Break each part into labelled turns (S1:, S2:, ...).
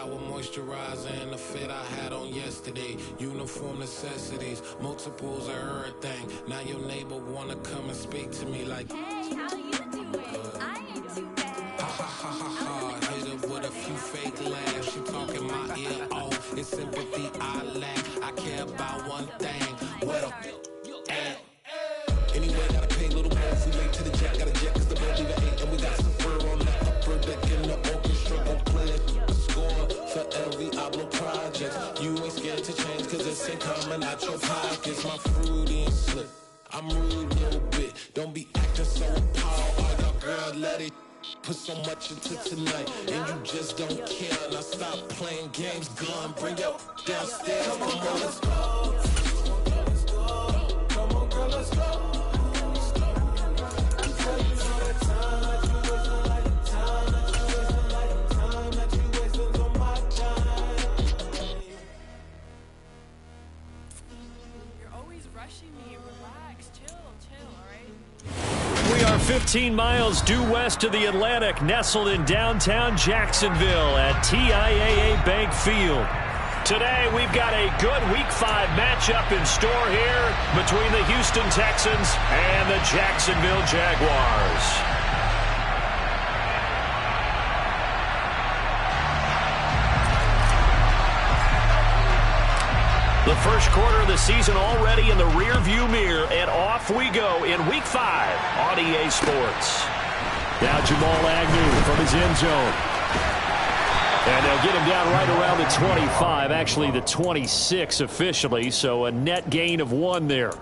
S1: shower moisturizer and the fit I had on yesterday. Uniform necessities, multiples of everything. Now your neighbor wanna come and speak to me like,
S2: hey, how you doing? I ain't too bad.
S1: Ha ha ha ha ha. Hit her with a few fake laughs. She talking my ear off. It's sympathy I lack. I care about one thing. What a at. Anyway, gotta pay a little more if we late to the jack. Got a jet cause the band leave at 8. And we got some fur on that upper deck in the orchestra. Gon' play a score for every Ablo project. You ain't scared to change cause it's ain't coming out your pockets. My fruity and slip. I'm rude a little bit. Don't be acting so appalled. Oh, your girl, let it put so much into tonight. And you just don't care. Now stop playing games. Gun, bring your downstairs. Come on, let's go. Come on, girl, let's go.
S2: Rushing me. Relax. Chill, all right?
S3: We are 15 miles due west of the Atlantic, nestled in downtown Jacksonville at TIAA Bank Field. Today, we've got a good Week 5 matchup in store here between the Houston Texans and the Jacksonville Jaguars. The first quarter of the season already in the rear-view mirror, and off we go in Week 5 on EA Sports. Now Jamal Agnew from his end zone. And they'll get him down right around the 25, actually the 26 officially, so a net gain of 1 there.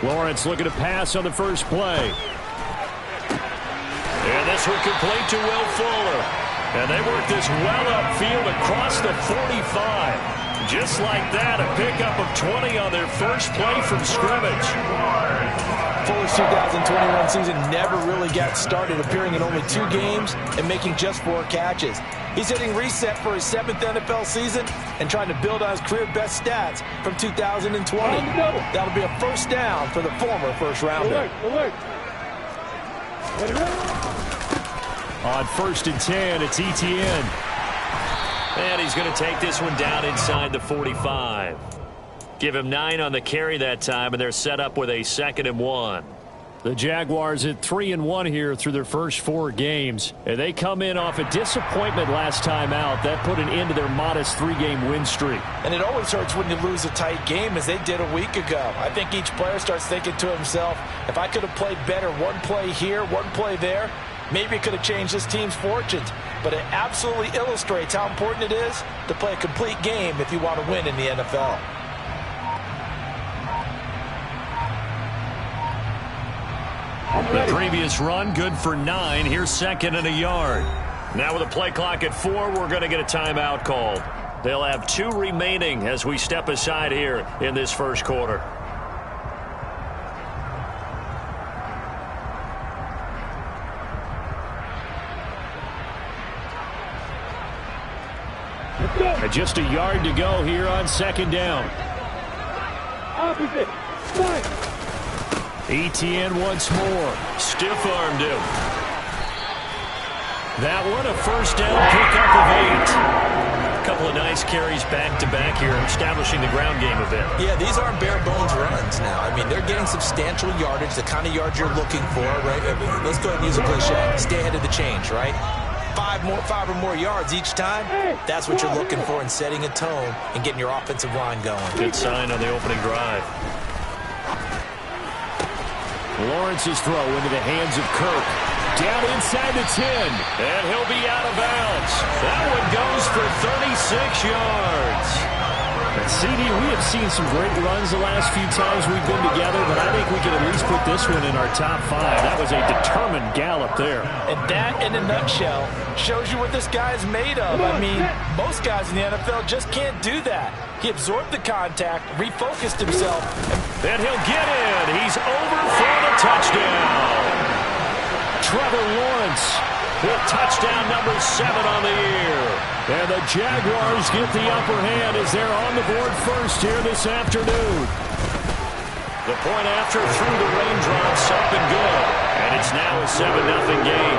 S3: Lawrence looking to pass on the first play. And this one complete to Will Fuller. And they work this well upfield across the 45. Just like that, a pickup of 20 on their first play from scrimmage.
S4: Fuller's 2021 season never really got started, appearing in only 2 games and making just 4 catches. He's hitting reset for his 7th NFL season and trying to build on his career best stats from 2020. That'll be a first down for the former first-rounder.
S3: On 1st and 10, it's Etienne. And he's going to take this one down inside the 45. Give him 9 on the carry that time, and they're set up with a 2nd and 1. The Jaguars at 3-1 here through their first 4 games. And they come in off a disappointment last time out. That put an end to their modest 3-game win streak.
S4: And it always hurts when you lose a tight game, as they did a week ago. I think each player starts thinking to himself, if I could have played better one play here, one play there, maybe it could have changed this team's fortunes. But it absolutely illustrates how important it is to play a complete game if you want to win in the NFL.
S3: The previous run, good for 9. Here's 2nd and a yard. Now with a play clock at 4, we're going to get a timeout called. They'll have 2 remaining as we step aside here in this first quarter. And just a yard to go here on 2nd down.
S5: Opposite. Fine.
S3: Etienne once more. Stiff-armed him. That one a first down pickup of 8. A couple of nice carries back-to-back here, establishing the ground game a bit.
S4: Yeah, these aren't bare-bones runs now. I mean, they're getting substantial yardage, the kind of yards you're looking for, right? Let's go ahead and use a cliche. Stay ahead of the change, right? 5 or more yards each time, that's what you're looking for in setting a tone and getting your offensive line going.
S3: Good sign on the opening drive. Lawrence's throw into the hands of Kirk. Down inside the 10, and he'll be out of bounds. That one goes for 36 yards.
S6: CD, we have seen some great runs the last few times we've been together, but I think we can at least put this one in our top 5. That was a determined gallop there.
S4: And that, in a nutshell, shows you what this guy is made of. I mean, most guys in the NFL just can't do that. He absorbed the contact, refocused himself.
S3: And he'll get in. He's over for the touchdown. Trevor Lawrence with touchdown number 7 on the year. And the Jaguars get the upper hand as they're on the board first here this afternoon. The point after through the raindrops up and good. And it's now a 7-0 game.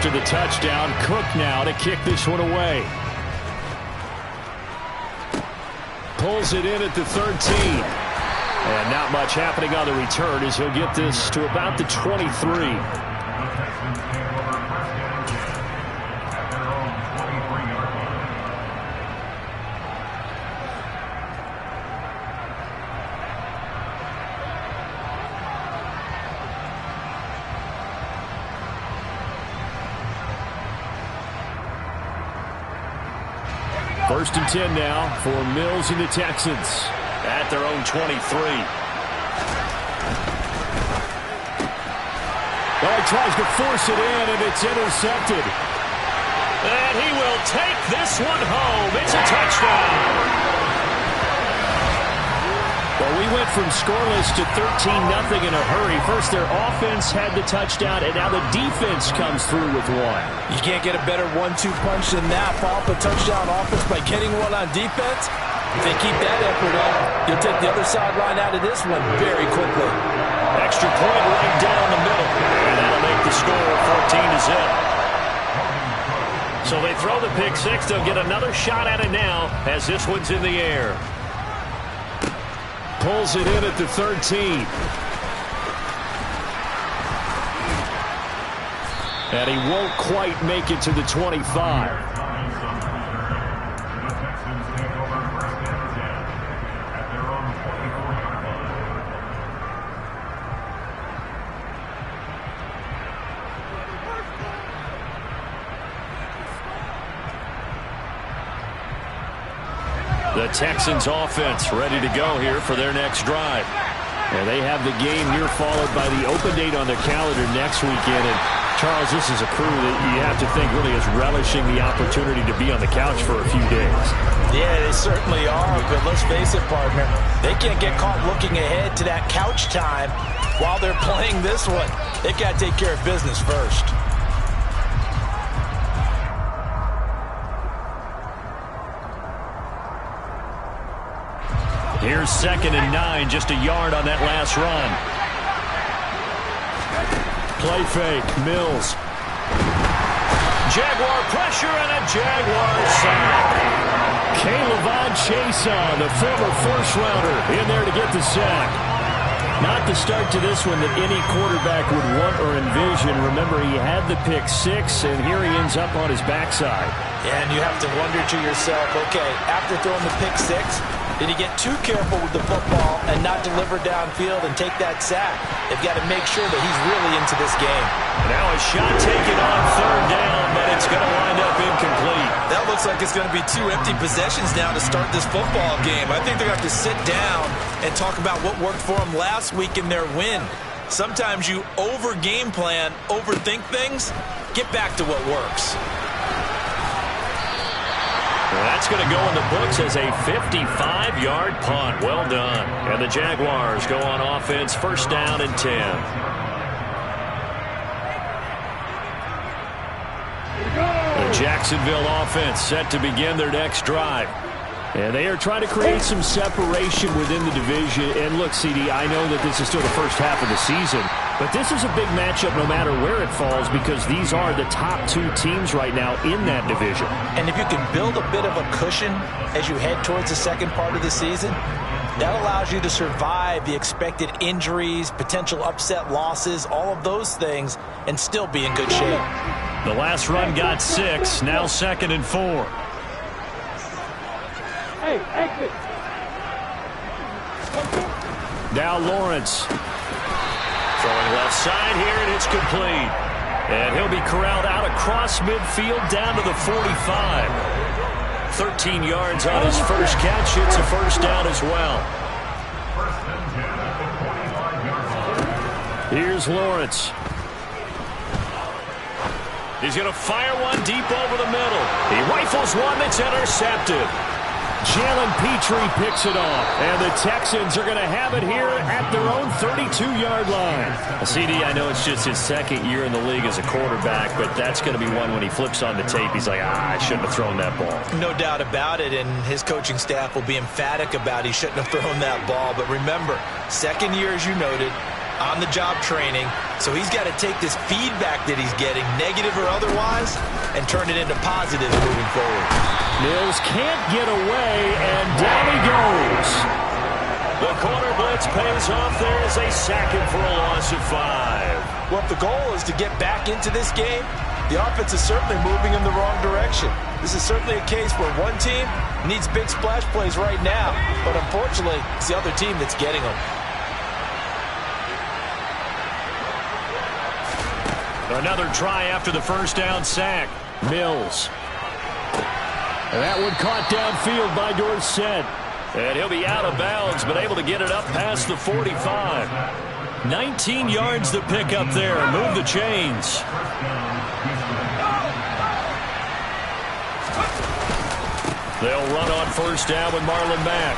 S6: After the touchdown, Cook now to kick this one away. Pulls it in at the 13. And not much happening on the return as he'll get this to about the 23. First and 10 now for Mills and the Texans at their own 23. Oh, he tries to force it in, and it's intercepted.
S3: And he will take this one home. It's a touchdown.
S6: Well, we went from scoreless to 13-0 in a hurry. First, their offense had the touchdown, and now the defense comes through with one.
S4: You can't get a better 1-2 punch than that. Follow up a touchdown offense by getting one on defense. If they keep that effort up, you'll take the other sideline out of this one very quickly.
S3: Extra point right down the middle. And that'll make the score 14-0. So they throw the pick six. They'll get another shot at it now as this one's in the air.
S6: Pulls it in at the 13. And he won't quite make it to the 25.
S3: The Texans offense ready to go here for their next drive.
S6: And they have the game here followed by the open date on their calendar next weekend. And Charles, this is a crew that you have to think really is relishing the opportunity to be on the couch for a few days.
S4: Yeah, they certainly are, but let's face it, partner. They can't get caught looking ahead to that couch time while they're playing this one. They got to take care of business first.
S3: Here's 2nd and 9, just a yard on that last run.
S6: Play fake, Mills.
S3: Jaguar pressure and a Jaguar sack.
S6: K'Lavon Chaisson, the former first-rounder, in there to get the sack. Not the start to this one that any quarterback would want or envision. Remember, he had the pick six, and here he ends up on his backside.
S4: Yeah, and you have to wonder to yourself, okay, after throwing the pick six, did he get too careful with the football and not deliver downfield and take that sack? They've got to make sure that he's really into this game.
S3: Now a shot taken on 3rd down, but it's going to wind up incomplete.
S4: That looks like it's going to be 2 empty possessions now to start this football game. I think they're going to have to sit down and talk about what worked for them last week in their win. Sometimes you over-game plan, overthink things. Get back to what works.
S3: Well, that's going to go in the books as a 55-yard punt. Well done. And the Jaguars go on offense, 1st down and 10. The Jacksonville offense set to begin their next drive.
S6: And they are trying to create some separation within the division. And look, CD, I know that this is still the first half of the season, but this is a big matchup no matter where it falls because these are the top 2 teams right now in that division.
S4: And if you can build a bit of a cushion as you head towards the second part of the season, That allows you to survive the expected injuries, potential upset losses, all of those things, and still be in good shape.
S6: The last run got 6, now 2nd and 4.
S5: Hey, exit.
S6: Now Lawrence.
S3: Throwing left side here, and it's complete. And he'll be corralled out across midfield down to the 45. 13 yards on his first catch. It's a first down as well.
S6: Here's Lawrence.
S3: He's going to fire one deep over the middle. He rifles one that's intercepted.
S6: Jalen Petrie picks it off, and the Texans are going to have it here at their own 32-yard line.
S3: CD, I know it's just his second year in the league as a quarterback, but that's going to be one when he flips on the tape, he's like, I shouldn't have thrown that ball.
S4: No doubt about it, and his coaching staff will be emphatic about he shouldn't have thrown that ball. But remember, second year, as you noted, on-the-job training, so he's got to take this feedback that he's getting, negative or otherwise, and turn it into positives moving forward.
S6: Mills can't get away, and down he goes.
S3: The corner blitz pays off. There is a sack for a loss of 5.
S4: Well, if the goal is to get back into this game, the offense is certainly moving in the wrong direction. This is certainly a case where one team needs big splash plays right now, but unfortunately, it's the other team that's getting them.
S3: Another try after the first down sack.
S6: Mills. And that one caught downfield by Dorsett.
S3: And he'll be out of bounds, but able to get it up past the 45. 19 yards to pick up there. Move the chains. They'll run on first down with Marlon Mack.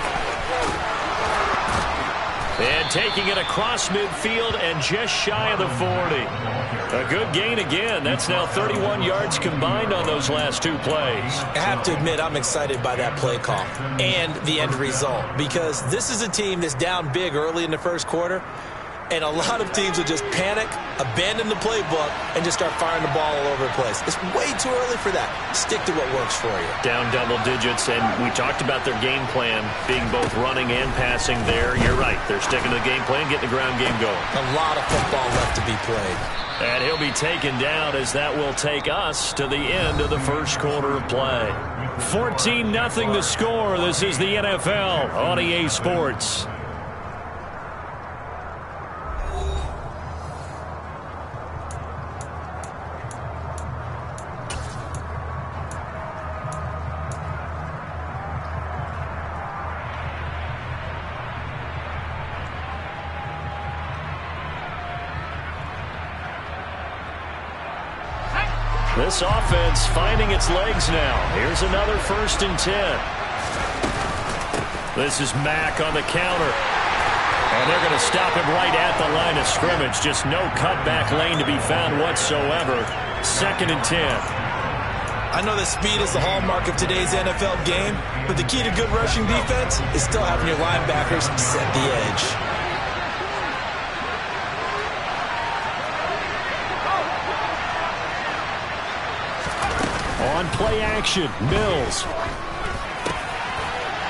S3: And taking it across midfield and just shy of the 40. A good gain again. That's now 31 yards combined on those last 2 plays.
S4: I have to admit, I'm excited by that play call and the end result, because this is a team that's down big early in the first quarter, and a lot of teams will just panic, abandon the playbook, and just start firing the ball all over the place. It's way too early for that. Stick to what works for you.
S3: Down double digits, and we talked about their game plan being both running and passing there. You're right. They're sticking to the game plan, getting the ground game going.
S4: A lot of football left to be played.
S3: And he'll be taken down as that will take us to the end of the first quarter of play. 14-0 the score. This is the NFL on EA Sports. This offense finding its legs now. Here's another 1st and 10. This is Mack on the counter. And they're going to stop him right at the line of scrimmage. Just no cutback lane to be found whatsoever. 2nd and 10.
S4: I know that speed is the hallmark of today's NFL game, but the key to good rushing defense is still having your linebackers set the edge.
S6: On play action, Mills.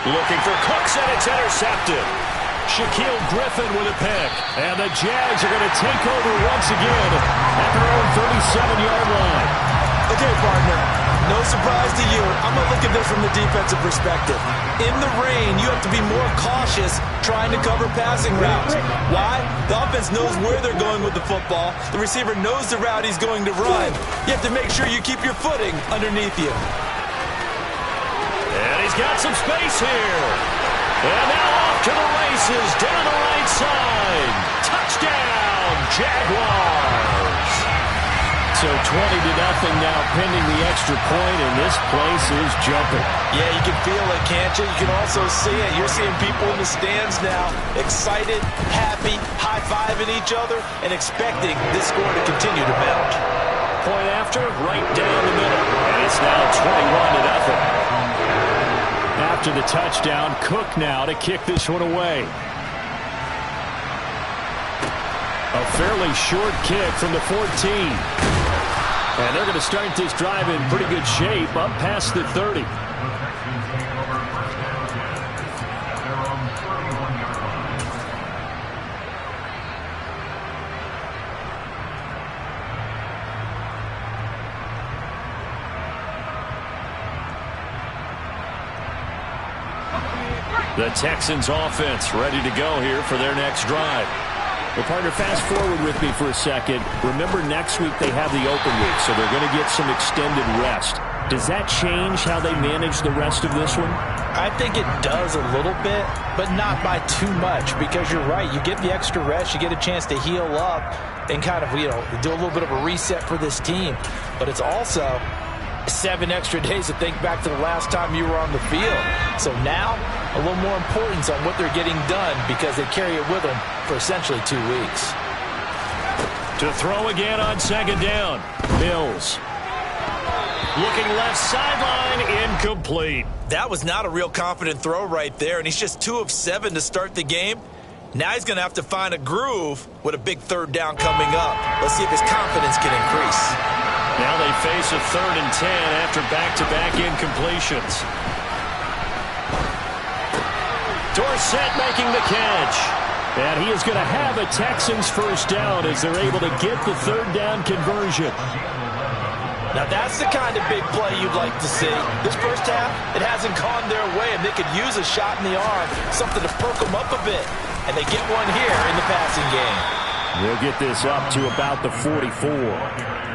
S3: Looking for Cooks, and it's intercepted. Shaquille Griffin with a pick.
S6: And the Jags are going to take over once again at their own 37-yard line.
S4: Okay, partner, no surprise to you. I'm going to look at this from the defensive perspective. In the rain, you have to be more cautious trying to cover passing routes. Why? The offense knows where they're going with the football. The receiver knows the route he's going to run. You have to make sure you keep your footing underneath you.
S3: And he's got some space here. And now off to the races down the right side. Touchdown, Jaguars.
S6: So 20-0 now pending the extra point, and this place is jumping.
S4: Yeah, you can feel it, can't you? You can also see it. You're seeing people in the stands now, excited, happy, high-fiving each other, and expecting this score to continue to mount.
S3: Point after, right down the middle. And it's now 21-0.
S6: After the touchdown, Cook now to kick this one away. A fairly short kick from the 14. And they're going to start this drive in pretty good shape, up past the 30. The Texans offense ready to go here for their next drive. Well, partner, fast forward with me for a second. Remember, next week they have the open week, so they're going to get some extended rest. Does that change how they manage the rest of this one?
S4: I think it does a little bit, but not by too much, because you're right. You get the extra rest, you get a chance to heal up and kind of, do a little bit of a reset for this team. But it's also 7 extra days to think back to the last time you were on the field. So now, a little more importance on what they're getting done because they carry it with them for essentially 2 weeks.
S6: To throw again on second down, Mills. Looking left sideline, incomplete.
S4: That was not a real confident throw right there, and he's just 2 of 7 to start the game. Now he's going to have to find a groove with a big third down coming up. Let's see if his confidence can increase.
S6: Now they face a 3rd and 10 after back-to-back incompletions. Dorsett making the catch. And he is going to have a Texans first down as they're able to get the 3rd down conversion.
S4: Now that's the kind of big play you'd like to see. This first half, it hasn't gone their way, and they could use a shot in the arm, something to perk them up a bit. And they get one here in the passing game.
S6: They'll get this up to about the 44.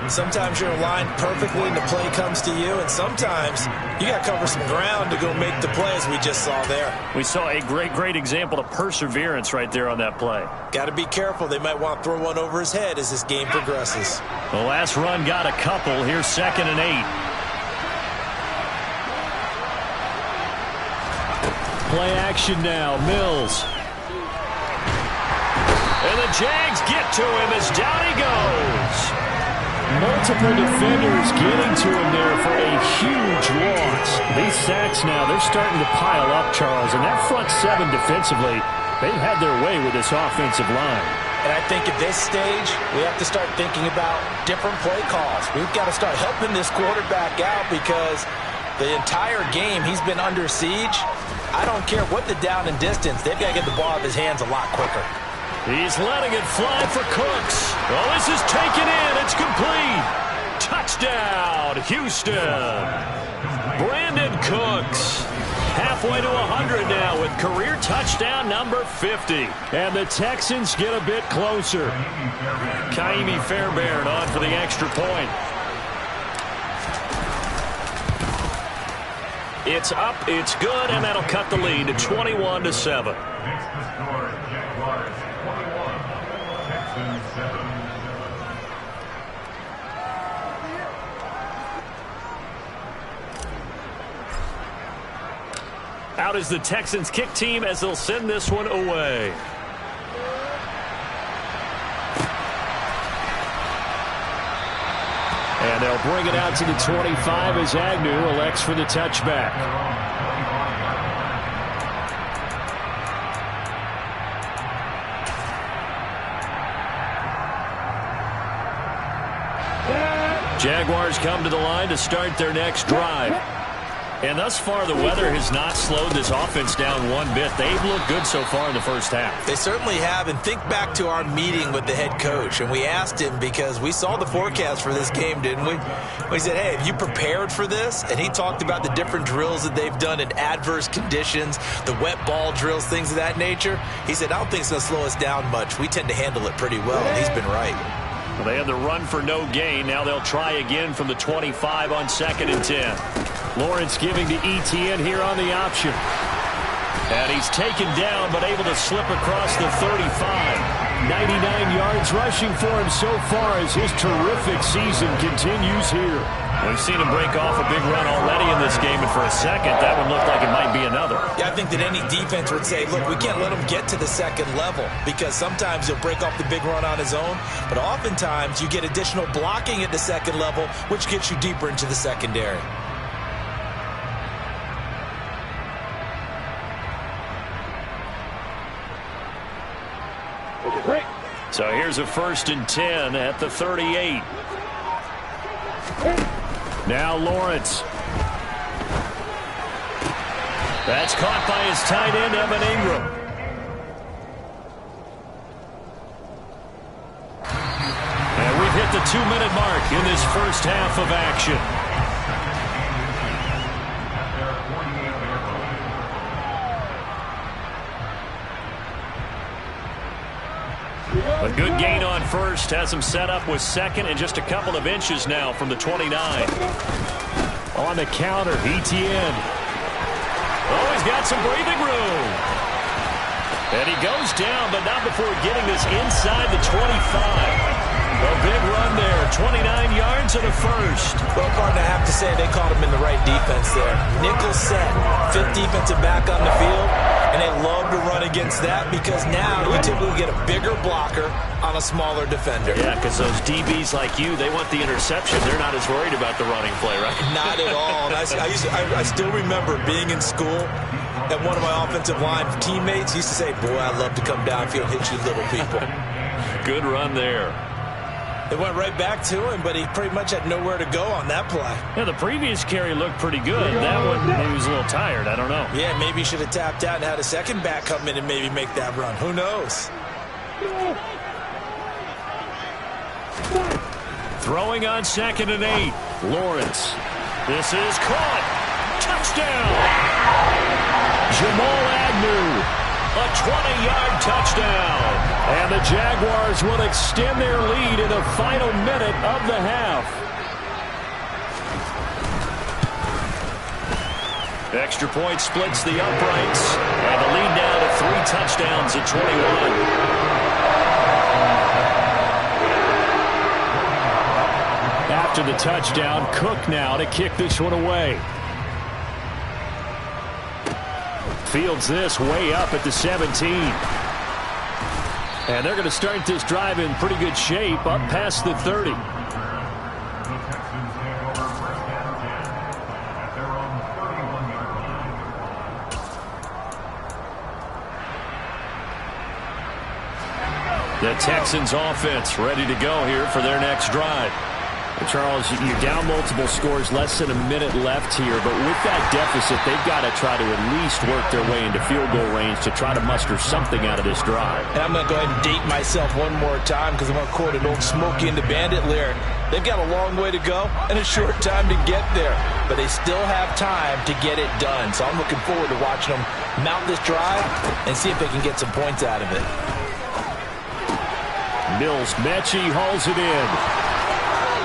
S4: Sometimes you're aligned perfectly and the play comes to you, and sometimes you got to cover some ground to go make the play, as we just saw there.
S6: We saw a great example of perseverance right there on that play.
S4: Got to be careful. They might want to throw one over his head as this game progresses.
S6: The last run got a couple. Here's 2nd and 8. Play action now. Mills. And the Jags get to him as down he goes. Multiple defenders getting to him there for a huge loss. These sacks now, they're starting to pile up, Charles. And that front 7 defensively, they've had their way with this offensive line.
S4: And I think at this stage, we have to start thinking about different play calls. We've got to start helping this quarterback out because the entire game he's been under siege. I don't care what the down and distance. They've got to get the ball out of his hands a lot quicker.
S6: He's letting it fly for Cooks. Oh, this is taken in. It's complete. Touchdown, Houston. Brandon Cooks. Halfway to 100 now with career touchdown number 50. And the Texans get a bit closer. Kaimi Fairbairn on for the extra point. It's up, it's good, and that'll cut the lead to 21-7. Out is the Texans kick team as they'll send this one away. And they'll bring it out to the 25 as Agnew elects for the touchback. Jaguars come to the line to start their next drive. And thus far, the weather has not slowed this offense down one bit. They've looked good so far in the first half.
S4: They certainly have. And think back to our meeting with the head coach. And we asked him because we saw the forecast for this game, didn't we? We said, hey, have you prepared for this? And he talked about the different drills that they've done in adverse conditions, the wet ball drills, things of that nature. He said, I don't think it's going to slow us down much. We tend to handle it pretty well. And he's been right.
S6: Well, they had the run for no gain. Now they'll try again from the 25 on 2nd and 10. Lawrence giving to Etienne here on the option. And he's taken down but able to slip across the 35. 99 yards rushing for him so far as his terrific season continues here. We've seen him break off a big run already in this game, and for a second, that one looked like it might be another.
S4: Yeah, I think that any defense would say, look, we can't let him get to the second level because sometimes he'll break off the big run on his own, but oftentimes you get additional blocking at the second level, which gets you deeper into the secondary.
S6: So here's a 1st and 10 at the 38. Now Lawrence. That's caught by his tight end, Evan Ingram. And we've hit the 2-minute mark in this first half of action.
S3: A good gain on first. Has him set up with second and just a couple of inches now from the 29.
S6: On the counter, ETN.
S3: Oh, he's got some breathing room. And he goes down, but not before getting this inside the 25. A big run there, 29 yards and a first.
S4: Well, partner, I have to say they caught him in the right defense there. Nickel set, fifth defensive back on the field, and they love to run against that because now you typically get a bigger blocker on a smaller defender.
S3: Yeah, because those DBs like you, they want the interception. They're not as worried about the running play, right?
S4: Not at all. And I still remember being in school, and one of my offensive line teammates used to say, boy, I'd love to come downfield and hit you little people.
S3: Good run there.
S4: It went right back to him, but he pretty much had nowhere to go on that play.
S6: Yeah, the previous carry looked pretty good. That one, maybe he was a little tired. I don't know.
S4: Yeah, maybe he should have tapped out and had a second back come in and maybe make that run. Who knows?
S3: Throwing on 2nd and 8. Lawrence. This is caught. Touchdown.
S6: Jamal Agnew.
S3: A 20-yard touchdown.
S6: And the Jaguars will extend their lead in the final minute of the half.
S3: Extra point splits the uprights. And the lead now to 3 touchdowns at 21.
S6: After the touchdown, Cook now to kick this one away. Fields this way up at the 17. And they're going to start this drive in pretty good shape up past the 30.
S3: The Texans offense ready to go here for their next drive.
S6: Charles, you're down multiple scores, less than a minute left here, but with that deficit, they've got to try to at least work their way into field goal range to try to muster something out of this drive.
S4: And I'm going to go ahead and date myself one more time because I'm going to quote an old Smokey and the Bandit lyric. They've got a long way to go and a short time to get there, but they still have time to get it done. So I'm looking forward to watching them mount this drive and see if they can get some points out of it.
S6: Mills Mechie hauls it in.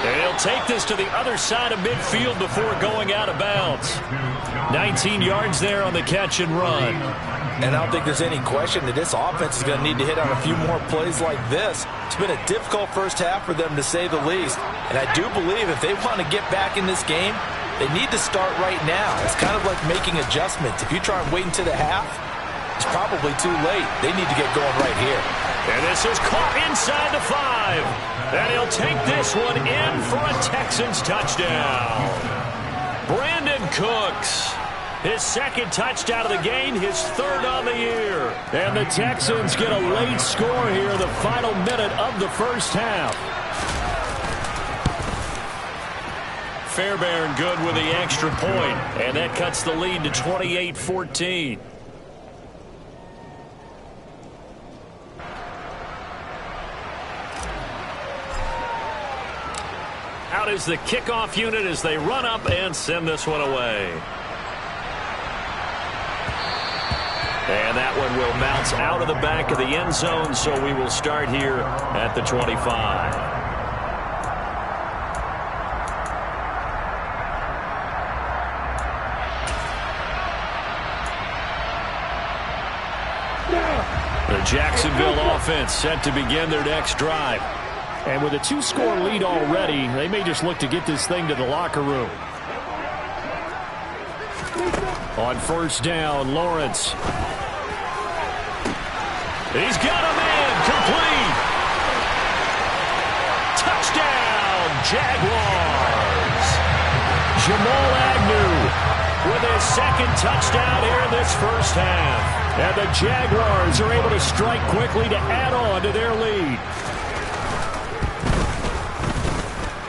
S3: And he'll take this to the other side of midfield before going out of bounds. 19 yards there on the catch and run.
S4: And I don't think there's any question that this offense is going to need to hit on a few more plays like this. It's been a difficult first half for them, to say the least. And I do believe if they want to get back in this game, they need to start right now. It's kind of like making adjustments. If you try and wait until the half, it's probably too late. They need to get going right here.
S3: And this is caught inside the 5. And he'll take this one in for a Texans touchdown. Brandon Cooks. His second touchdown of the game, his third on the year.
S6: And the Texans get a late score here in the final minute of the first half.
S3: Fairbairn good with the extra point. And that cuts the lead to 28-14. Out is the kickoff unit as they run up and send this one away. And that one will bounce out of the back of the end zone, so we will start here at the 25. The Jacksonville offense set to begin their next drive.
S6: And with a 2-score lead already, they may just look to get this thing to the locker room. On first down, Lawrence.
S3: He's got a man complete. Touchdown, Jaguars.
S6: Jamal Agnew
S3: with his second touchdown here in this first half.
S6: And the Jaguars are able to strike quickly to add on to their lead.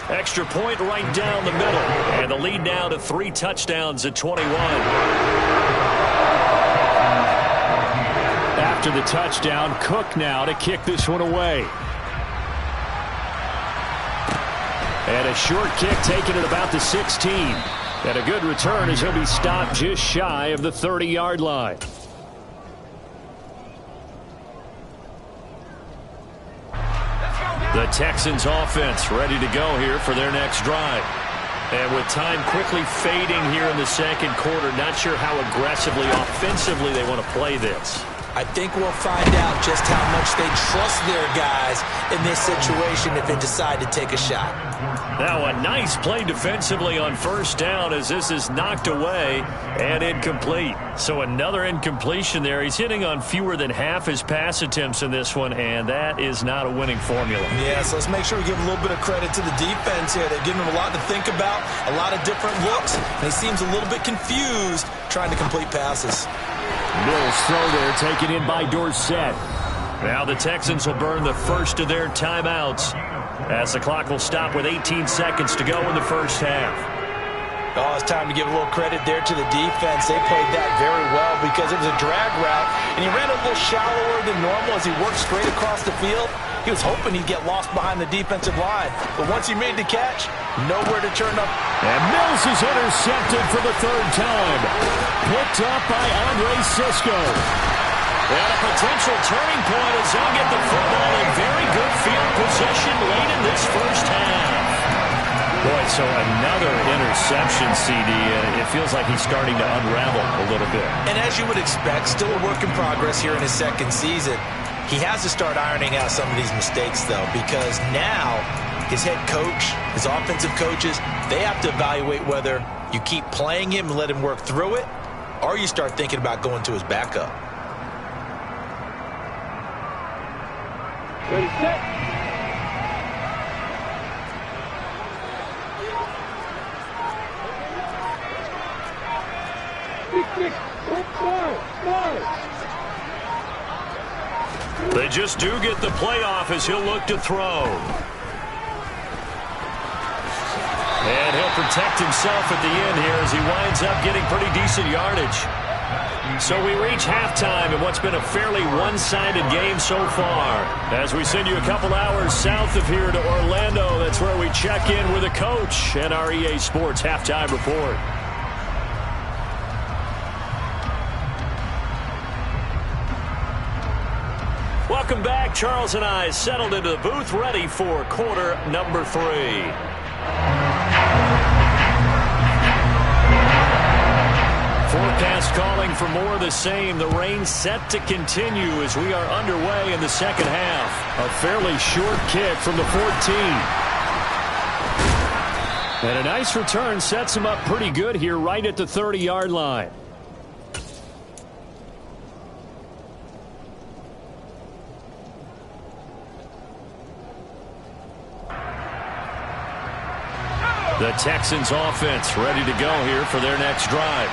S3: Extra point right down the middle. And the lead now to 3 touchdowns at 21.
S6: After the touchdown, Cook now to kick this one away. And a short kick taken at about the 16. And a good return as he'll be stopped just shy of the 30-yard line.
S3: The Texans offense ready to go here for their next drive. And with time quickly fading here in the second quarter, not sure how aggressively, offensively they want to play this.
S4: I think we'll find out just how much they trust their guys in this situation if they decide to take a shot.
S3: Now a nice play defensively on first down as this is knocked away and incomplete. So another incompletion there. He's hitting on fewer than half his pass attempts in this one, and that is not a winning formula.
S4: Yeah, so let's make sure we give a little bit of credit to the defense here. They've given him a lot to think about, a lot of different looks, and he seems a little bit confused trying to complete passes.
S6: Mills throw there, taken in by Dorsett.
S3: Now the Texans will burn the first of their timeouts as the clock will stop with 18 seconds to go in the first half.
S4: Oh, it's time to give a little credit there to the defense. They played that very well because it was a drag route, and he ran a little shallower than normal as he worked straight across the field. He was hoping he'd get lost behind the defensive line, but once he made the catch, nowhere to turn up.
S6: And Mills is intercepted for the third time. Picked up by Andre Cisco.
S3: And a potential turning point as they'll get the football in very good field position late in this first half. Boy, so another interception, CD. It feels like he's starting to unravel a little bit.
S4: And as you would expect, still a work in progress here in his second season. He has to start ironing out some of these mistakes, though, because now his head coach, his offensive coaches, they have to evaluate whether you keep playing him and let him work through it, or you start thinking about going to his backup.
S5: Ready, set. Big, smart.
S3: They just do get the playoff as he'll look to throw. And he'll protect himself at the end here as he winds up getting pretty decent yardage. So we reach halftime in what's been a fairly one-sided game so far. As we send you a couple hours south of here to Orlando, that's where we check in with a coach and our EA Sports Halftime Report. Welcome back. Charles and I settled into the booth ready for quarter number 3. Forecast calling for more of the same. The rain set to continue as we are underway in the second half.
S6: A fairly short kick from the 14. And a nice return sets him up pretty good here right at the 30-yard line.
S3: The Texans offense ready to go here for their next drive.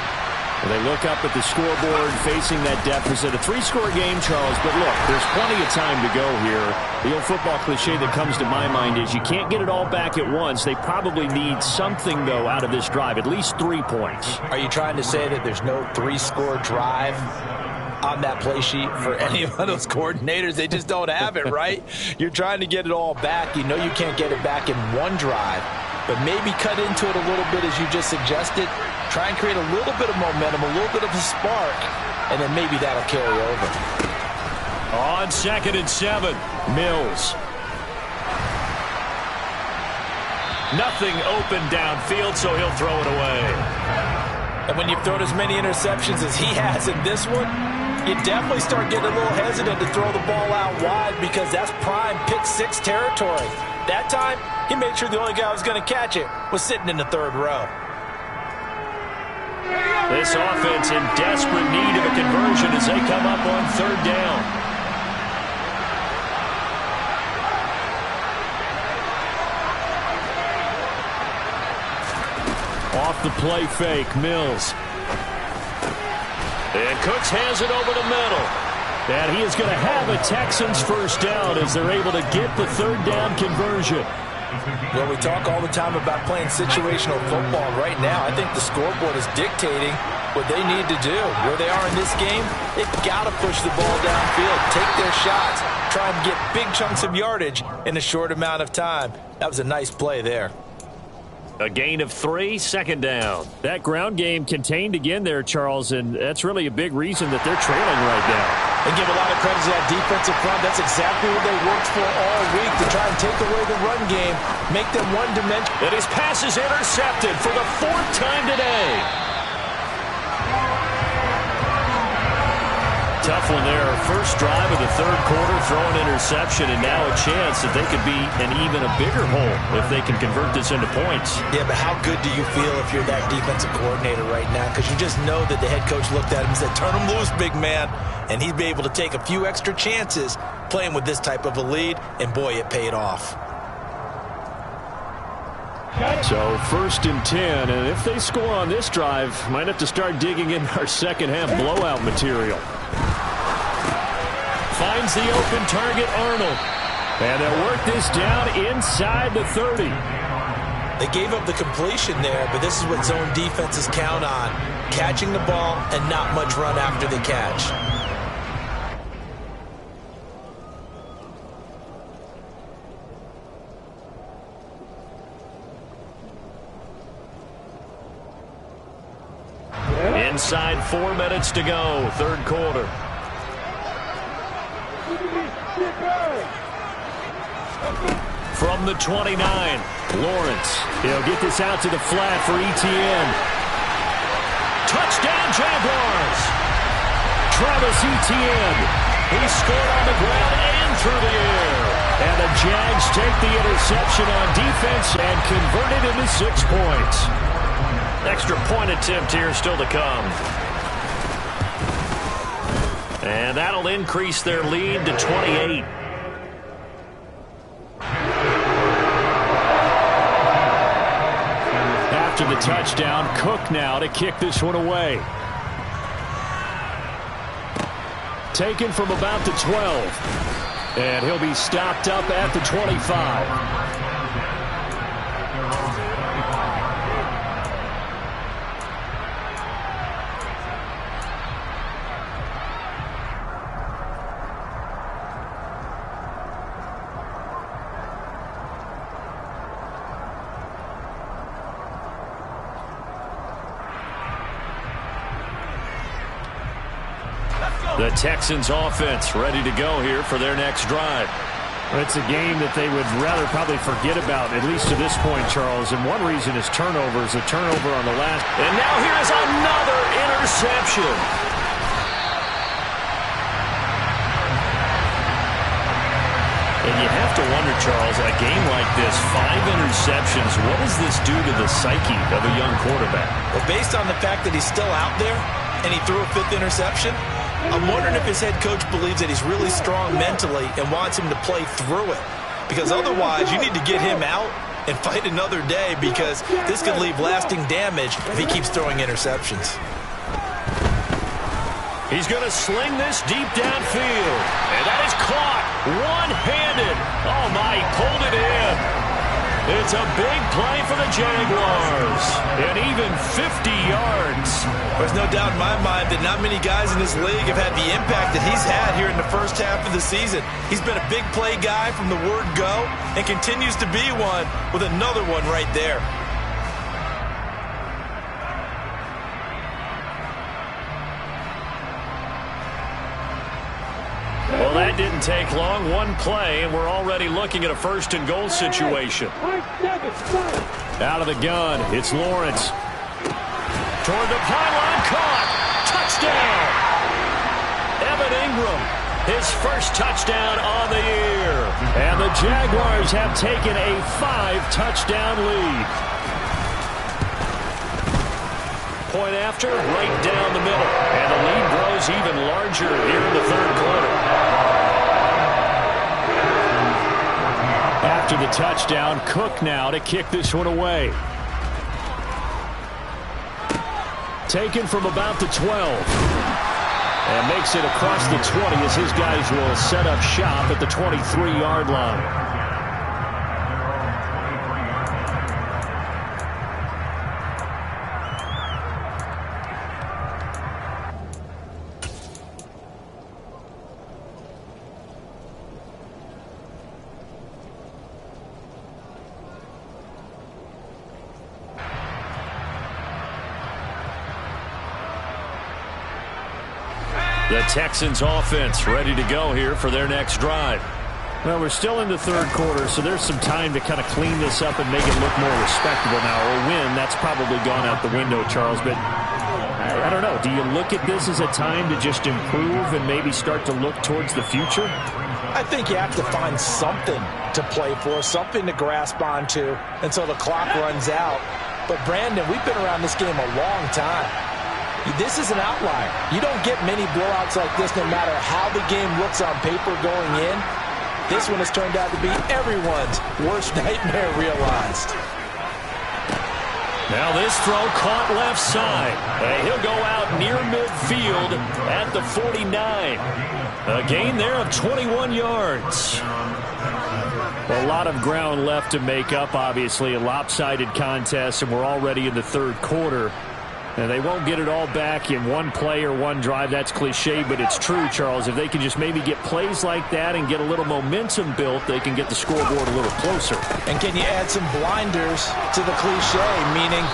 S6: Well, they look up at the scoreboard facing that deficit. A 3-score game, Charles, but look, there's plenty of time to go here. The old football cliche that comes to my mind is you can't get it all back at once. They probably need something, though, out of this drive, at least 3 points.
S4: Are you trying to say that there's no 3-score drive on that play sheet for any of those coordinators? They just don't have it, right? You're trying to get it all back. You know you can't get it back in one drive, but maybe cut into it a little bit as you just suggested. Try and create a little bit of momentum, a little bit of a spark, and then maybe that'll carry over.
S3: On 2nd and 7,
S6: Mills.
S3: Nothing open downfield, so he'll throw it away.
S4: And when you've thrown as many interceptions as he has in this one, you definitely start getting a little hesitant to throw the ball out wide because that's prime pick 6 territory. That time, he made sure the only guy who was going to catch it was sitting in the 3rd row.
S3: This offense in desperate need of a conversion as they come up on 3rd down.
S6: Off the play fake, Mills.
S3: And Cooks has it over the middle.
S6: And he is going to have a Texans first down as they're able to get the 3rd down conversion.
S4: Well, we talk all the time about playing situational football. Right now, I think the scoreboard is dictating what they need to do. Where they are in this game, they've got to push the ball downfield, take their shots, try and get big chunks of yardage in a short amount of time. That was a nice play there.
S3: A gain of 3, second down.
S6: That ground game contained again there, Charles, and that's really a big reason that they're trailing right now.
S4: They give a lot of credit to that defensive front. That's exactly what they worked for all week, to try and take away the run game, make them one-dimensional.
S3: And his pass is intercepted for the 4th time today. Tough one there. First drive of the 3rd quarter, throwing interception, and now a chance that they could be in even a bigger hole if they can convert this into points.
S4: Yeah, but how good do you feel if you're that defensive coordinator right now? Because you just know that the head coach looked at him and said, turn him loose, big man. And he'd be able to take a few extra chances playing with this type of a lead, and boy, it paid off.
S6: So 1st and 10, and if they score on this drive, might have to start digging in our second half blowout material.
S3: Finds the open target, Arnold.
S6: And they'll work this down inside the 30.
S4: They gave up the completion there, but this is what zone defenses count on. Catching the ball and not much run after the catch.
S3: Inside 4 minutes to go, 3rd quarter. From the 29, Lawrence.
S6: He'll get this out to the flat for Etienne.
S3: Touchdown, Jaguars!
S6: Travis Etienne.
S3: He scored on the ground and through the air.
S6: And the Jags take the interception on defense and convert it into 6 points.
S3: Extra point attempt here still to come. And that'll increase their lead to 28.
S6: After the touchdown, Cook now to kick this one away. Taken from about the 12. And he'll be stopped up at the 25.
S3: The Texans offense ready to go here for their next drive.
S6: It's a game that they would rather probably forget about, at least to this point, Charles. And one reason is turnovers, a turnover on the last.
S3: And now here is another interception. And you have to wonder, Charles, a game like this, 5 interceptions, what does this do to the psyche of a young quarterback?
S4: Well, based on the fact that he's still out there and he threw a 5th interception, I'm wondering if his head coach believes that he's really strong mentally and wants him to play through it. Because otherwise, you need to get him out and fight another day, because this could leave lasting damage if he keeps throwing interceptions.
S3: He's going to sling this deep downfield. And that is caught one-handed. Oh, my, he pulled it in. It's a big play for the Jaguars. And even 50 yards.
S4: There's no doubt in my mind that not many guys in this league have had the impact that he's had here in the first half of the season. He's been a big play guy from the word go and continues to be one with another one right there.
S3: Well, that didn't take long. One play, and we're already looking at a 1st and goal situation.
S6: Out of the gun, it's Lawrence.
S3: Toward the pylon, caught. Touchdown. Evan Ingram, his first touchdown on the year.
S6: And the Jaguars have taken a 5-touchdown lead.
S3: Point after, right down the middle. And the lead grows even larger here in the 3rd quarter.
S6: After the touchdown, Cook now to kick this one away. Taken from about the 12. And makes it across the 20 as his guys will set up shop at the 23-yard line.
S3: The Texans offense ready to go here for their next drive.
S6: Well, we're still in the third quarter, so there's some time to kind of clean this up and make it look more respectable now. Or win, that's probably gone out the window, Charles. But I don't know. Do you look at this as a time to just improve and maybe start to look towards the future?
S4: I think you have to find something to play for, something to grasp onto until the clock runs out. But, Brandon, we've been around this game a long time. This is an outlier. You don't get many blowouts like this no matter how the game looks on paper going in. This one has turned out to be everyone's worst nightmare realized.
S3: Now this throw caught left side. He'll go out near midfield at the 49. A gain there of 21 yards.
S6: Well, a lot of ground left to make up, obviously. A lopsided contest, and we're already in the third quarter. And they won't get it all back in one play or one drive. That's cliche, but it's true, Charles. If they can just maybe get plays like that and get a little momentum built, they can get the scoreboard a little closer.
S4: And can you add some blinders to the cliche, meaning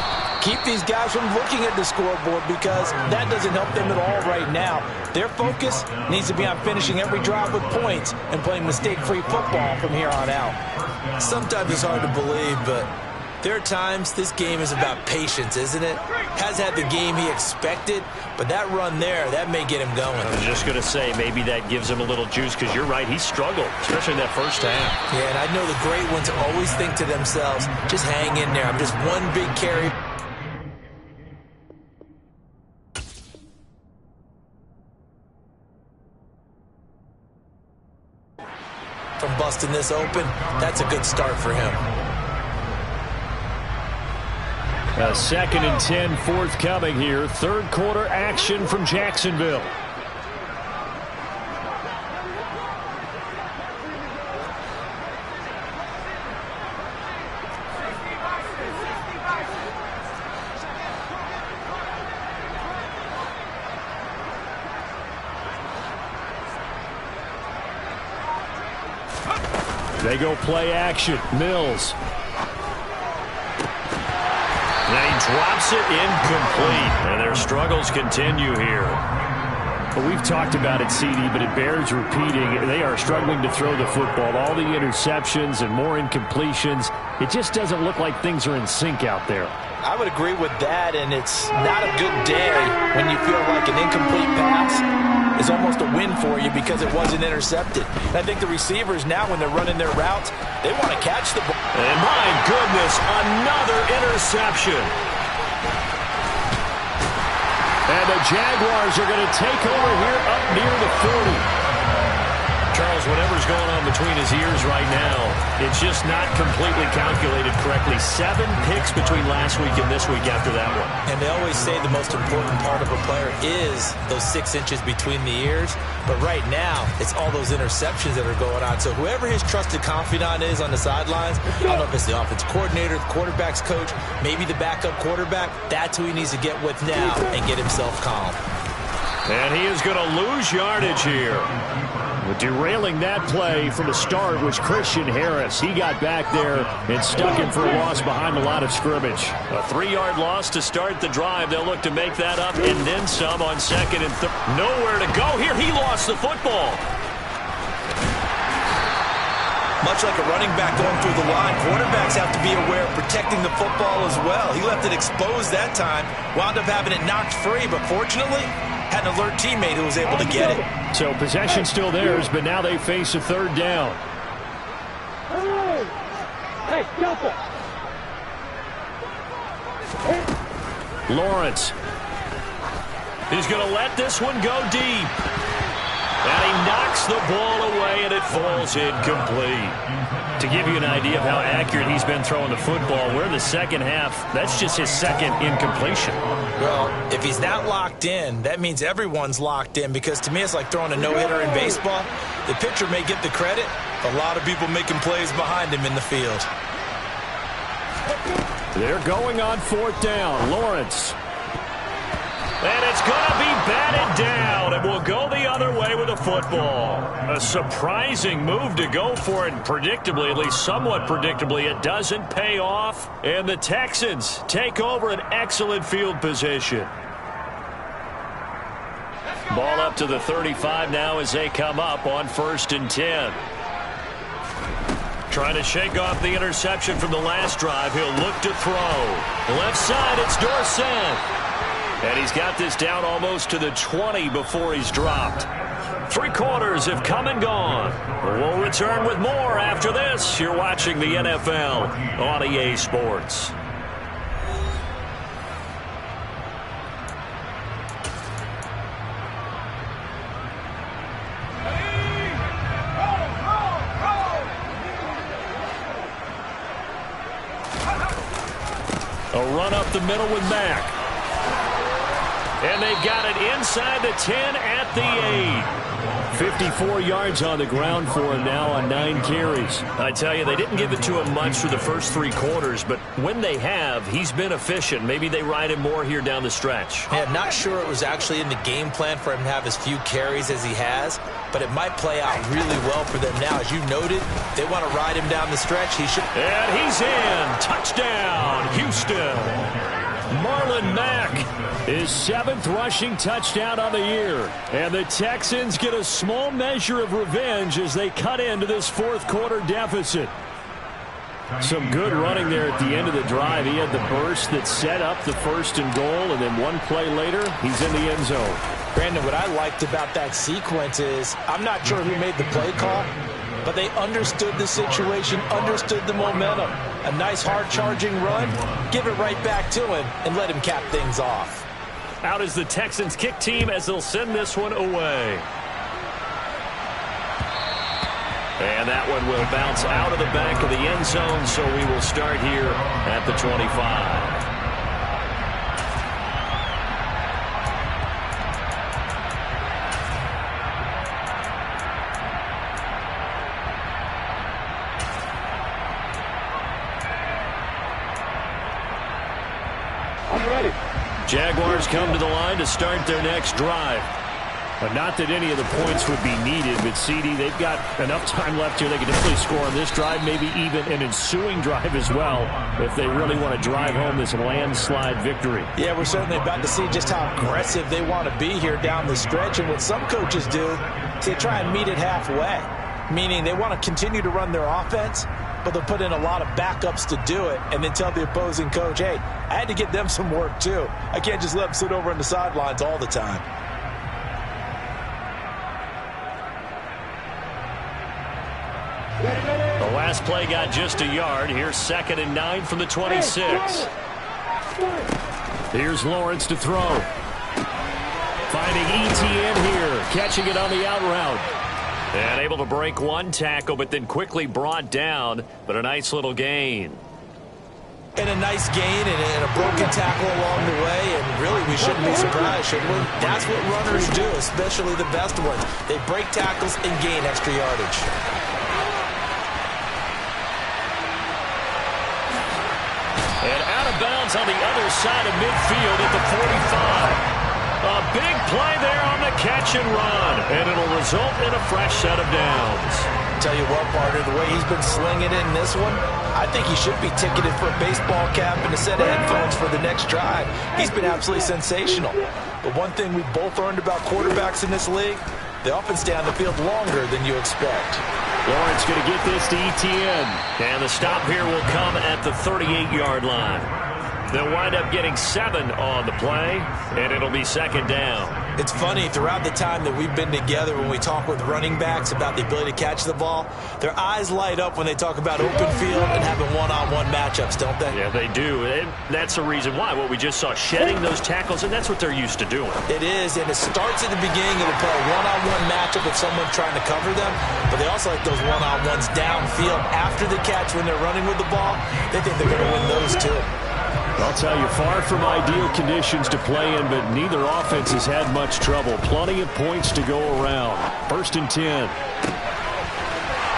S4: keep these guys from looking at the scoreboard, because that doesn't help them at all right now. Their focus needs to be on finishing every drive with points and playing mistake-free football from here on out.
S7: Sometimes it's hard to believe, but there are times this game is about patience, isn't it? Has had the game he expected, but that run there, that may get him going.
S3: I was just going to say, maybe that gives him a little juice, because you're right, he struggled, especially in that first half.
S7: Yeah, and I know the great ones always think to themselves, just hang in there. I'm just one big carry. From busting this open, that's a good start for him.
S6: A 2nd and 10 forthcoming here. Third quarter action from Jacksonville. They go play action. Mills.
S3: And he drops it incomplete. And their struggles continue here.
S6: Well, we've talked about it, CD, but it bears repeating. They are struggling to throw the football. All the interceptions and more incompletions. It just doesn't look like things are in sync out there.
S4: I would agree with that, and it's not a good day when you feel like an incomplete pass is almost a win for you because it wasn't intercepted. And I think the receivers now, when they're running their routes, they want to catch the ball.
S3: And my goodness, another interception.
S6: And the Jaguars are going to take over here up near the 40.
S3: Charles, whatever's going on between his ears right now, it's just not completely calculated correctly. 7 picks between last week and this week after that one.
S7: And they always say the most important part of a player is those 6 inches between the ears. But right now, it's all those interceptions that are going on. So whoever his trusted confidant is on the sidelines, I don't know if it's the offense coordinator, the quarterback's coach, maybe the backup quarterback, that's who he needs to get with now and get himself calm.
S3: And he is going to lose yardage here.
S6: Derailing that play from the start was Christian Harris. He got back there and stuck him for a loss behind the line of scrimmage.
S3: A 3-yard loss to start the drive. They'll look to make that up and then some on 2nd and third. Nowhere to go here. He lost the football.
S7: Much like a running back going through the line, quarterbacks have to be aware of protecting the football as well. He left it exposed that time, wound up having it knocked free, but fortunately, had an alert teammate who was able to get it.
S6: So possession still theirs, but now they face a 3rd down.
S5: Hey, Delta.
S6: Lawrence.
S3: He's going to let this one go deep. And he knocks the ball away, and it falls incomplete. To give you an idea of how accurate he's been throwing the football, we're in the second half. That's just his 2nd incompletion.
S7: Well, if he's not locked in, that means everyone's locked in, because to me it's like throwing a no-hitter in baseball. The pitcher may get the credit, a lot of people making plays behind him in the field.
S6: They're going on 4th down. Lawrence.
S3: And it's going to be batted down, and we'll go the other way with the football. A surprising move to go for it, predictably, at least somewhat predictably. It doesn't pay off, and the Texans take over an excellent field position. Ball up to the 35 now as they come up on 1st and 10. Trying to shake off the interception from the last drive. He'll look to throw. Left side, it's Dorsett. And he's got this down almost to the 20 before he's dropped. 3 quarters have come and gone. We'll return with more after this. You're watching the NFL on EA Sports. A run up the middle with Mack. And they've got it inside the 10 at the 8.
S6: 54 yards on the ground for him now on 9 carries.
S3: I tell you, they didn't give it to him much for the first 3 quarters, but when they have, he's been efficient. Maybe they ride him more here down the stretch.
S7: Yeah, I'm not sure it was actually in the game plan for him to have as few carries as he has, but it might play out really well for them now. As you noted, they want to ride him down the stretch. He should.
S3: And he's in. Touchdown, Houston.
S6: Marlon Mack, his 7th rushing touchdown on the year. And the Texans get a small measure of revenge as they cut into this 4th quarter deficit. Some good running there at the end of the drive. He had the burst that set up the 1st and goal, and then 1 play later, he's in the end zone.
S4: Brandon, what I liked about that sequence is I'm not sure who made the play call, but they understood the situation, understood the momentum. A nice hard-charging run, give it right back to him, and let him cap things off.
S3: Out is the Texans kick team as they'll send this one away. And that one will bounce out of the back of the end zone, so we will start here at the 25. Jaguars come to the line to start their next drive.
S6: But not that any of the points would be needed, but CD, they've got enough time left here. They can definitely score on this drive, maybe even an ensuing drive as well, if they really want to drive home this landslide victory.
S4: Yeah, we're certainly about to see just how aggressive they want to be here down the stretch. And what some coaches do is they try and meet it halfway, meaning they want to continue to run their offense, but they'll put in a lot of backups to do it and then tell the opposing coach, hey, I had to get them some work too. I can't just let them sit over on the sidelines all the time.
S3: The last play got just a yard. Here's 2nd and 9 from the 26.
S6: Here's Lawrence to throw. Finding ETN here, catching it on the out route.
S3: And able to break 1 tackle, but then quickly brought down, but a nice little gain.
S7: And a nice gain and a broken tackle along the way, and really we shouldn't be surprised, should we? That's what runners do, especially the best ones. They break tackles and gain extra yardage.
S3: And out of bounds on the other side of midfield at the 45. A big play there on the catch and run, and it'll result in a fresh set of downs.
S4: Tell you what, partner, the way he's been slinging it in this one, I think he should be ticketed for a baseball cap and a set of headphones for the next drive. He's been absolutely sensational. But one thing we both learned about quarterbacks in this league, they often stay on the field longer than you expect.
S6: Lawrence going to get this to ETN.
S3: And the stop here will come at the 38-yard line. They'll wind up getting 7 on the play, and it'll be 2nd down.
S7: It's funny, throughout the time that we've been together, when we talk with running backs about the ability to catch the ball, their eyes light up when they talk about open field and having one-on-one matchups, don't they?
S3: Yeah, they do. And that's the reason why. What we just saw, shedding those tackles, and that's what they're used to doing.
S7: It is, and it starts at the beginning of the play, one-on-one matchup if someone's trying to cover them, but they also like those one-on-ones downfield after the catch when they're running with the ball. They think they're going to win those too.
S6: I'll tell you, far from ideal conditions to play in, but neither offense has had much trouble. Plenty of points to go around. 1st and 10.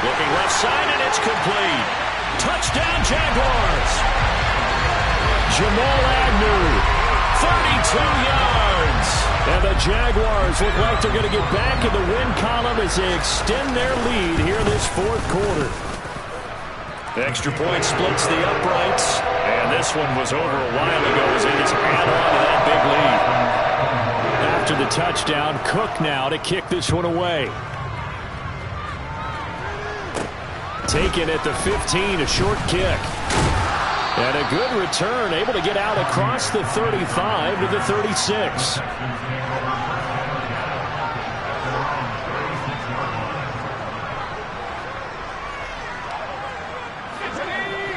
S3: Looking left side, and it's complete. Touchdown, Jaguars.
S6: Jamal Agnew,
S3: 32 yards.
S6: And the Jaguars look like they're going to get back in the win column as they extend their lead here this 4th quarter.
S3: The extra point splits the uprights, and this one was over a while ago as they just add on to that big lead.
S6: after the touchdown. Cook now to kick this one away. Taken at the 15, a short kick. And a good return, able to get out across the 35 to the 36.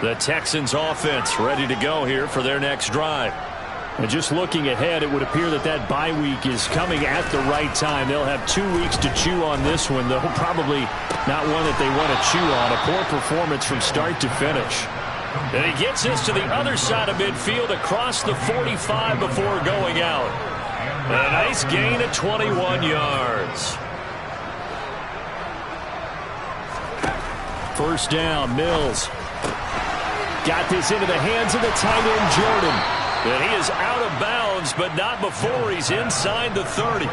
S6: The Texans offense ready to go here for their next drive. And just looking ahead, it would appear that that bye week is coming at the right time. They'll have 2 weeks to chew on this one, though probably not one that they want to chew on. A poor performance from start to finish. And he gets this to the other side of midfield across the 45 before going out. A nice gain of 21 yards. First down, Mills. Got this into the hands of the tight end, Jordan. And he is out of bounds, but not before he's inside the 30.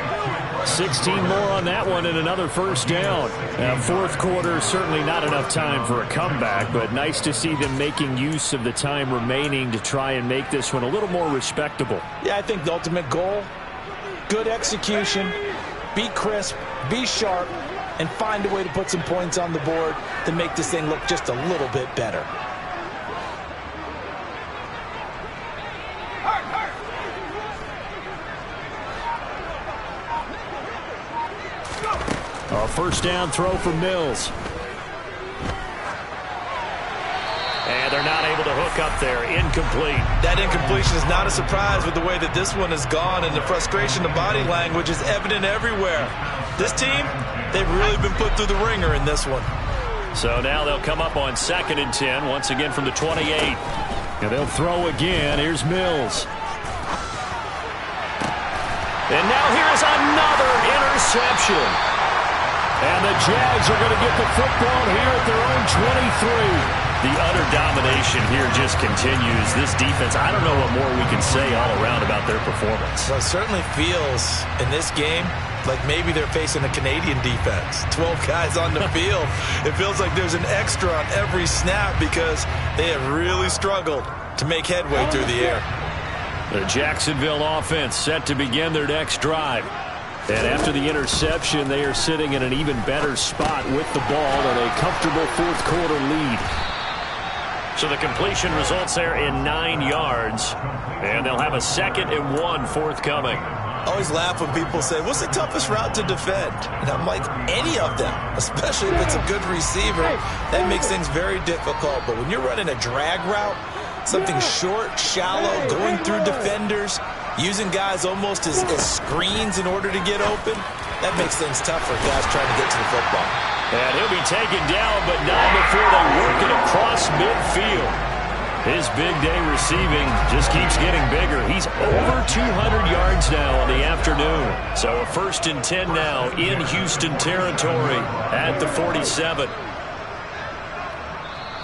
S6: 16 more on that one and another first down. Now, fourth quarter, certainly not enough time for a comeback, but nice to see them making use of the time remaining to try and make this one a little more respectable.
S4: Yeah, I think the ultimate goal, good execution, be crisp, be sharp, and find a way to put some points on the board to make this thing look just a little bit better.
S6: A first down throw for Mills. And they're not able to hook up there. Incomplete.
S7: That incompletion is not a surprise with the way that this one has gone, and the frustration, the body language is evident everywhere. This team, they've really been put through the ringer in this one.
S6: So now they'll come up on 2nd and 10, once again from the 28. And they'll throw again. Here's Mills. And now here's another interception. And the Jags are going to get the football here at their own 23. The utter domination here just continues. This defense, I don't know what more we can say all around about their performance.
S7: Well, it certainly feels in this game like maybe they're facing a Canadian defense. 12 guys on the field. It feels like there's an extra on every snap because they have really struggled to make headway through the air.
S6: The Jacksonville offense set to begin their next drive. And after the interception, they are sitting in an even better spot with the ball and a comfortable fourth quarter lead. So the completion results there in 9 yards. And they'll have a 2nd and 1 forthcoming.
S7: I always laugh when people say, what's the toughest route to defend? And I'm like, any of them, especially if it's a good receiver. That makes things very difficult. But when you're running a drag route, something short, shallow, going through defenders, using guys almost as screens in order to get open, that makes things tough for guys trying to get to the football.
S6: And he'll be taken down, but not before they work it across midfield. His big day receiving just keeps getting bigger. He's over 200 yards now on the afternoon. So a 1st and 10 now in Houston territory at the 47.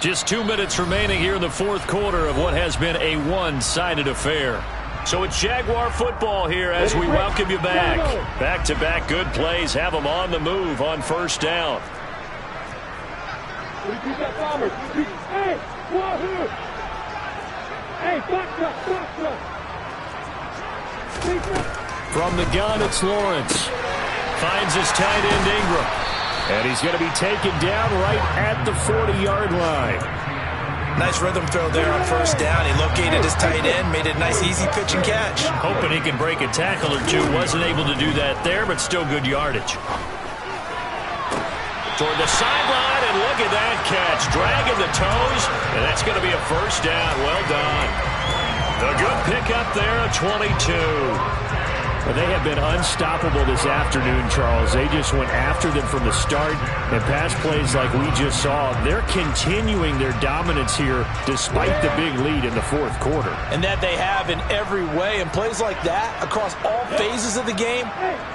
S6: Just 2 minutes remaining here in the fourth quarter of what has been a one-sided affair. So it's Jaguar football here as we welcome you back. Back-to-back good plays have them on the move on first down. From the gun, it's Lawrence. Finds his tight end, Ingram. And he's going to be taken down right at the 40-yard line.
S7: Nice rhythm throw there on first down. He located his tight end, made a nice easy pitch and catch.
S6: Hoping he can break a tackle or two. Wasn't able to do that there, but still good yardage. Toward the sideline, and look at that catch. Dragging the toes, and that's going to be a first down. Well done. A good pickup there, a 22. Well, they have been unstoppable this afternoon, Charles. They just went after them from the start, and pass plays like we just saw. They're continuing their dominance here despite the big lead in the fourth quarter.
S4: And that they have in every way. And plays like that across all phases of the game,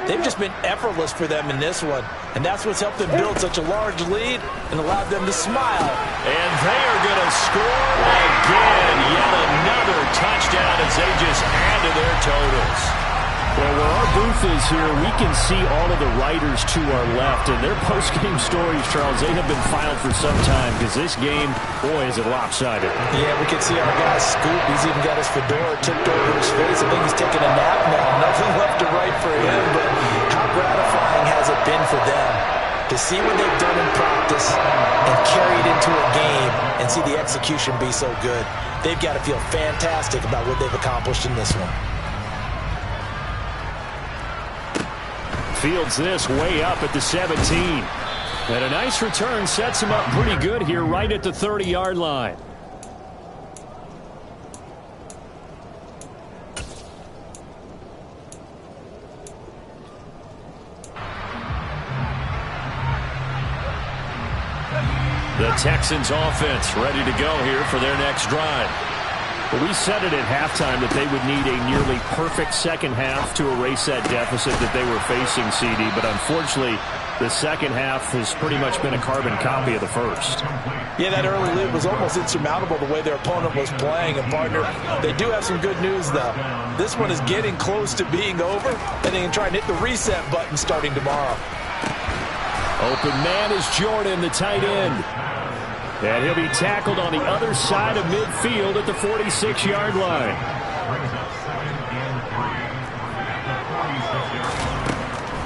S4: they've just been effortless for them in this one. And that's what's helped them build such a large lead and allowed them to smile.
S6: And they are going to score again. Yet another touchdown as they just add to their totals. Well, where our booth is here, we can see all of the writers to our left, and their post-game stories, Charles, they have been filed for some time because this game, boy, is it lopsided.
S4: Yeah, we can see our guy Scoop. He's even got his fedora tipped over his face. I think he's taking a nap now. Nothing left to write for him, but how gratifying has it been for them to see what they've done in practice and carry it into a game and see the execution be so good. They've got to feel fantastic about what they've accomplished in this one.
S6: Fields this way up at the 17. And a nice return sets him up pretty good here right at the 30-yard line. The Texans offense ready to go here for their next drive. Well, we said it at halftime that they would need a nearly perfect second half to erase that deficit that they were facing, CD. But unfortunately, the second half has pretty much been a carbon copy of the first.
S4: Yeah, that early lead was almost insurmountable the way their opponent was playing. And, partner, they do have some good news, though. This one is getting close to being over, and they can try and hit the reset button starting tomorrow.
S6: Open man is Jordan, the tight end. And he'll be tackled on the other side of midfield at the 46-yard line.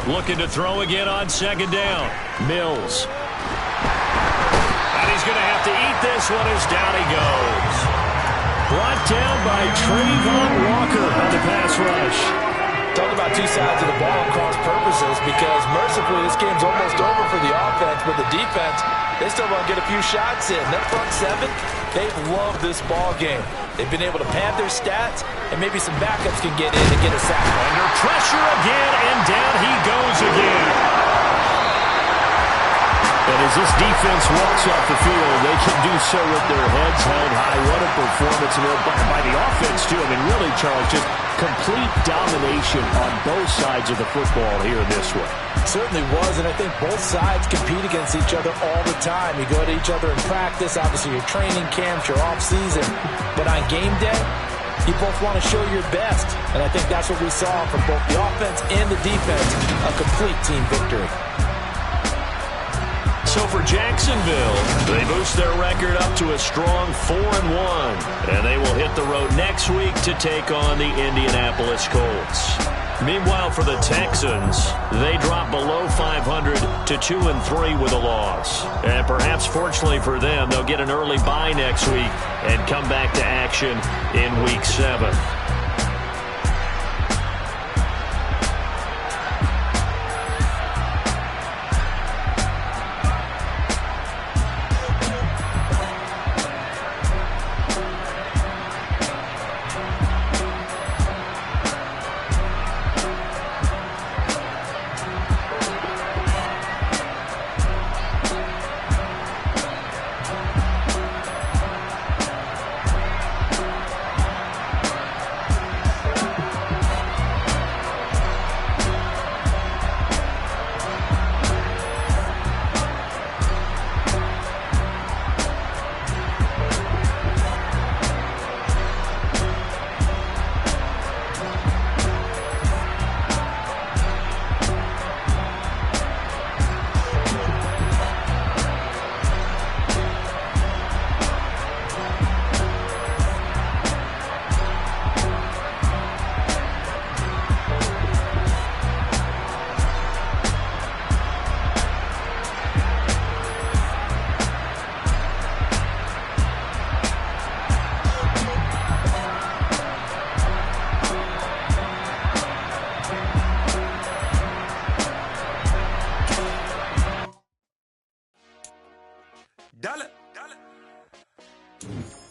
S6: Looking to throw again on second down. Mills. And he's going to have to eat this one as down he goes. Brought down by Trayvon Walker on the pass rush.
S4: Talk about two sides of the ball cross purposes, because mercifully this game's almost over for the offense, but the defense, they still want to get a few shots in. That front seven, they've loved this ball game. They've been able to pad their stats, and maybe some backups can get in and get a sack.
S6: Under pressure again, and down he goes again. And as this defense walks off the field, they can do so with their heads held high. What a performance by the offense, too. I mean, really, Charles, just complete domination on both sides of the football here in this one.
S4: Certainly was, and I think both sides compete against each other all the time. You go to each other in practice, obviously your training camps, your off-season. But on game day, you both want to show your best. And I think that's what we saw from both the offense and the defense, a complete team victory.
S3: So for Jacksonville, they boost their record up to a strong 4-1. And they will hit the road next week to take on the Indianapolis Colts. Meanwhile, for the Texans, they drop below 500 to 2-3 with a loss. And perhaps fortunately for them, they'll get an early bye next week and come back to action in Week 7.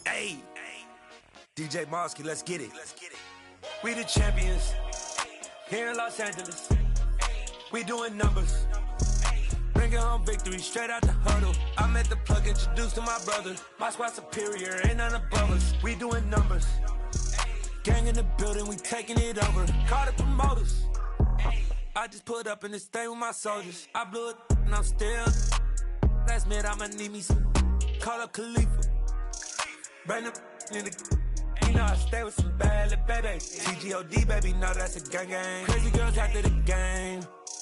S8: Hey, DJ Mosky, let's get it. We the champions here in Los Angeles. We doing numbers. Bringing home victory straight out the huddle. I met the plug, introduced to my brother. My squad superior, ain't none above us. We doing numbers. Gang in the building, we taking it over. Call the promoters. I just put up in this thing with my soldiers. I blew it and I'm still. Last minute I'ma need me some. Call up Khalifa. Bring the in the. know I stay with some bad little baby. TGOD, baby, know that's a gang gang. Crazy girls after the game.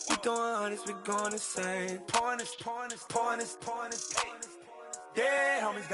S8: We throwing hundreds, we going insane. Pointers. Yeah, homies got